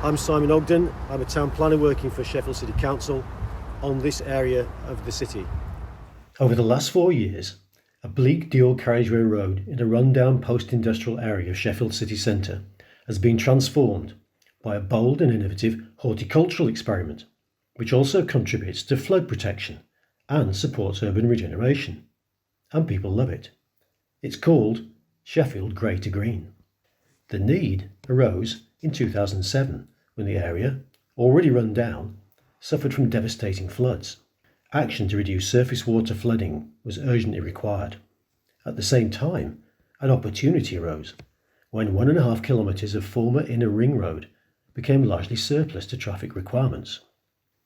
I'm Simon Ogden. I'm a town planner working for Sheffield City Council on this area of the city. Over the last 4 years, a bleak dual carriageway road in a rundown post-industrial area of Sheffield city centre has been transformed by a bold and innovative horticultural experiment, which also contributes to flood protection and supports urban regeneration. And people love it. It's called Sheffield Grey to Green. The need arose in 2007 when the area, already run down, suffered from devastating floods. Action to reduce surface water flooding was urgently required. At the same time, an opportunity arose when 1.5 kilometres of former inner ring road became largely surplus to traffic requirements.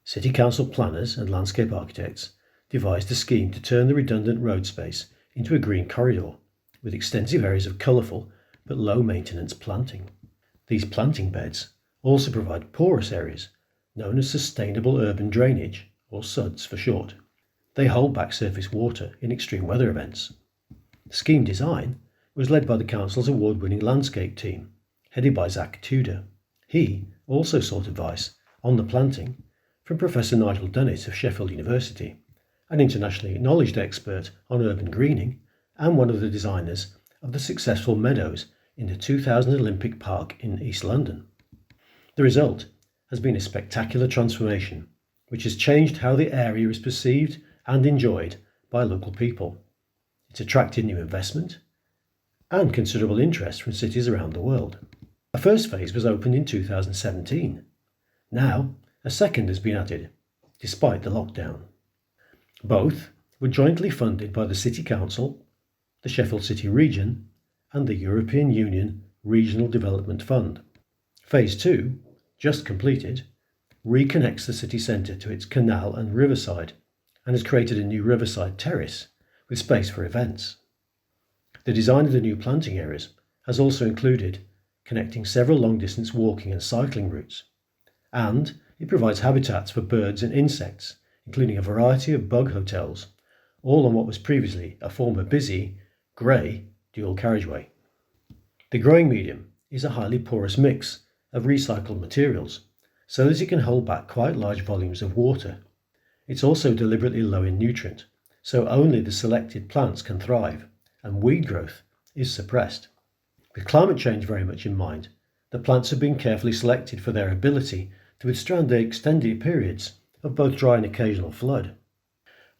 City Council planners and landscape architects devised a scheme to turn the redundant road space into a green corridor with extensive areas of colourful but low maintenance planting. These planting beds also provide porous areas known as sustainable urban drainage, or SUDs for short. They hold back surface water in extreme weather events. The scheme design was led by the Council's award-winning landscape team, headed by Zach Tudor. He also sought advice on the planting from Professor Nigel Dunnett of Sheffield University, an internationally acknowledged expert on urban greening and one of the designers of the successful meadows in the 2000 Olympic Park in East London. The result has been a spectacular transformation, which has changed how the area is perceived and enjoyed by local people. It's attracted new investment and considerable interest from cities around the world. A first phase was opened in 2017. Now, a second has been added, despite the lockdown. Both were jointly funded by the City Council, the Sheffield City Region, and the European Union Regional Development Fund. Phase 2, just completed, reconnects the city centre to its canal and riverside and has created a new riverside terrace with space for events. The design of the new planting areas has also included connecting several long-distance walking and cycling routes, and it provides habitats for birds and insects, including a variety of bug hotels, all on what was previously a former busy, grey dual carriageway. The growing medium is a highly porous mix of recycled materials so that it can hold back quite large volumes of water. It's also deliberately low in nutrient, so only the selected plants can thrive, and weed growth is suppressed. With climate change very much in mind, the plants have been carefully selected for their ability to withstand the extended periods of both dry and occasional flood,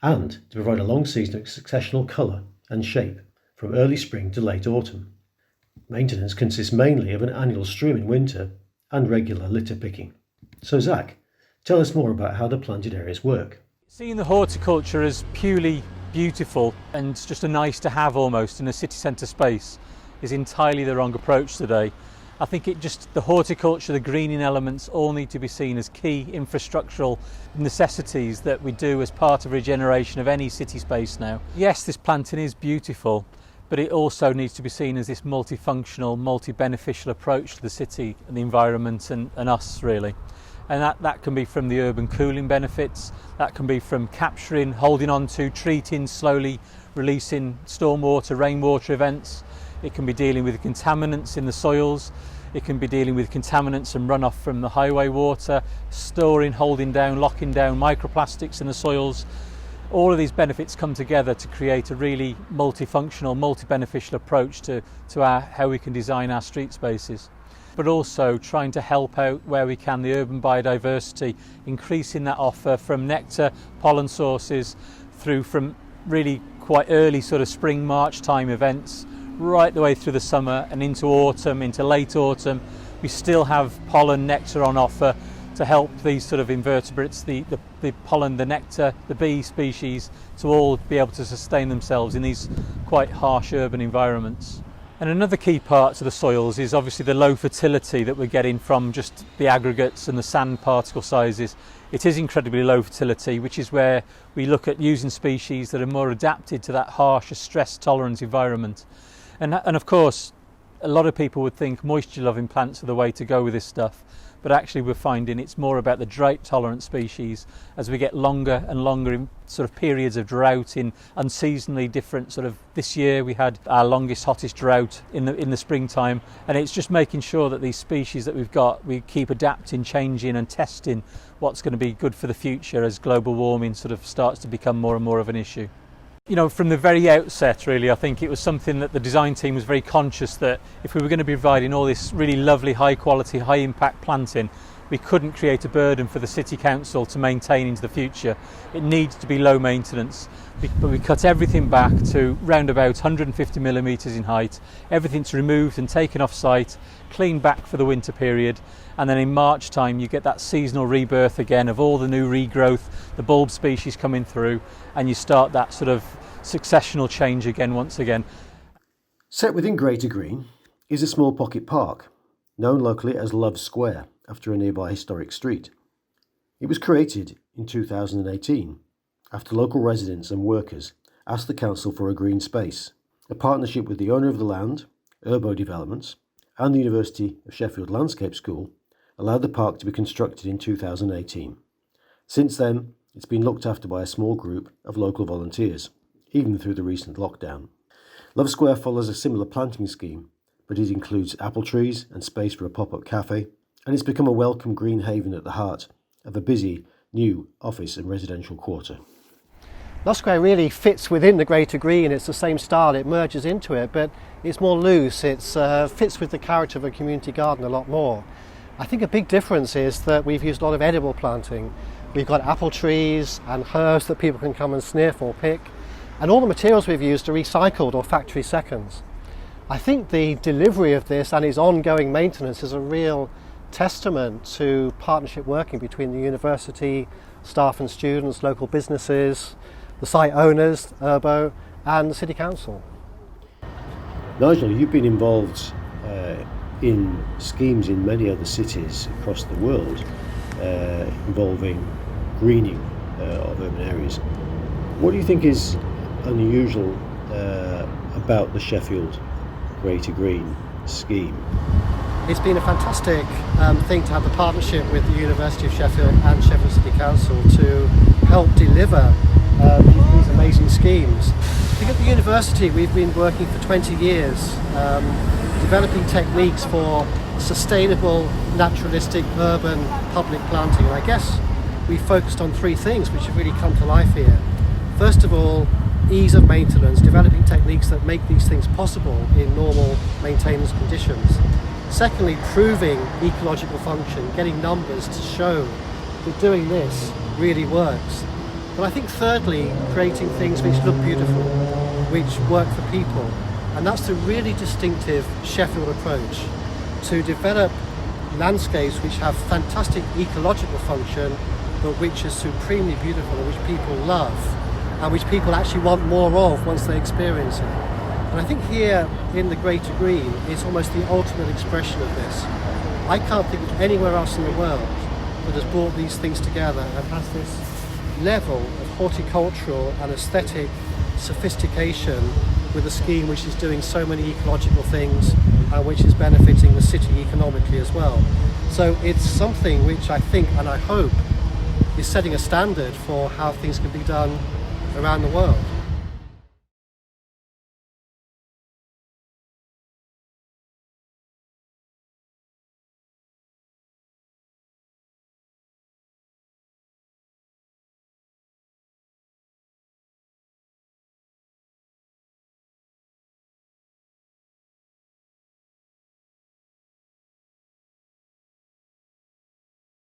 and to provide a long season of successional colour and shape from early spring to late autumn. Maintenance consists mainly of an annual stream in winter and regular litter picking. So Zach, tell us more about how the planted areas work. Seeing the horticulture as purely beautiful and just a nice to have almost in a city centre space is entirely the wrong approach today. I think the horticulture, the greening elements all need to be seen as key infrastructural necessities that we do as part of regeneration of any city space now. Yes, this planting is beautiful, but it also needs to be seen as this multifunctional, multi-beneficial approach to the city and the environment and us really. And that can be from the urban cooling benefits, that can be from capturing, holding on to, treating, slowly releasing stormwater, rainwater events. It can be dealing with contaminants in the soils. It can be dealing with contaminants and runoff from the highway water, storing, holding down, locking down microplastics in the soils. All of these benefits come together to create a really multifunctional, multi-beneficial approach to how we can design our street spaces. But also trying to help out where we can the urban biodiversity, increasing that offer from nectar, pollen sources, through from really quite early sort of spring, March time events, right the way through the summer and into autumn, into late autumn. We still have pollen, nectar on offer to help these sort of invertebrates, the pollen, the nectar, the bee species, to all be able to sustain themselves in these quite harsh urban environments. And another key part to the soils is obviously the low fertility that we're getting from just the aggregates and the sand particle sizes. It is incredibly low fertility, which is where we look at using species that are more adapted to that harsher stress tolerant environment. And of course, a lot of people would think moisture loving plants are the way to go with this stuff, but actually we're finding it's more about the drought tolerant species as we get longer and longer in sort of periods of drought in unseasonally different sort of. This year we had our longest, hottest drought in the springtime, and it's just making sure that these species that we've got, we keep adapting, changing and testing what's going to be good for the future as global warming sort of starts to become more and more of an issue. You know, from the very outset, really, I think it was something that the design team was very conscious that if we were going to be providing all this really lovely, high quality, high impact planting, we couldn't create a burden for the City Council to maintain into the future. It needs to be low maintenance, but we cut everything back to round about 150 millimetres in height. Everything's removed and taken off site, cleaned back for the winter period, and then in March time you get that seasonal rebirth again of all the new regrowth, the bulb species coming through, and you start that sort of successional change again once again. Set within Greater Green is a small pocket park, known locally as Love Square, after a nearby historic street. It was created in 2018 after local residents and workers asked the council for a green space. A partnership with the owner of the land, Urbo Developments, and the University of Sheffield Landscape School allowed the park to be constructed in 2018. Since then, it's been looked after by a small group of local volunteers, even through the recent lockdown. Love Square follows a similar planting scheme, but it includes apple trees and space for a pop-up cafe, and it's become a welcome green haven at the heart of a busy new office and residential quarter. Love Square really fits within the Greater Green. It's the same style, it merges into it, but it's more loose. It fits with the character of a community garden a lot more. I think a big difference is that we've used a lot of edible planting. We've got apple trees and herbs that people can come and sniff or pick, and all the materials we've used are recycled or factory seconds. I think the delivery of this and its ongoing maintenance is a real testament to partnership working between the university, staff and students, local businesses, the site owners, Urbo, and the City Council. Nigel, you've been involved in schemes in many other cities across the world involving greening of urban areas. What do you think is unusual about the Sheffield Greater Green scheme? It's been a fantastic thing to have the partnership with the University of Sheffield and Sheffield City Council to help deliver these amazing schemes. I think at the university we've been working for 20 years developing techniques for sustainable, naturalistic, urban public planting, and I guess we focused on three things which have really come to life here. First of all, ease of maintenance, developing techniques that make these things possible in normal maintenance conditions. Secondly, proving ecological function, getting numbers to show that doing this really works. But I think thirdly, creating things which look beautiful, which work for people. And that's the really distinctive Sheffield approach, to develop landscapes which have fantastic ecological function, but which are supremely beautiful and which people love, and which people actually want more of once they experience it. And I think here in the Greater Green, it's almost the ultimate expression of this. I can't think of anywhere else in the world that has brought these things together and has this level of horticultural and aesthetic sophistication with a scheme which is doing so many ecological things and which is benefiting the city economically as well. So it's something which I think and I hope is setting a standard for how things can be done around the world.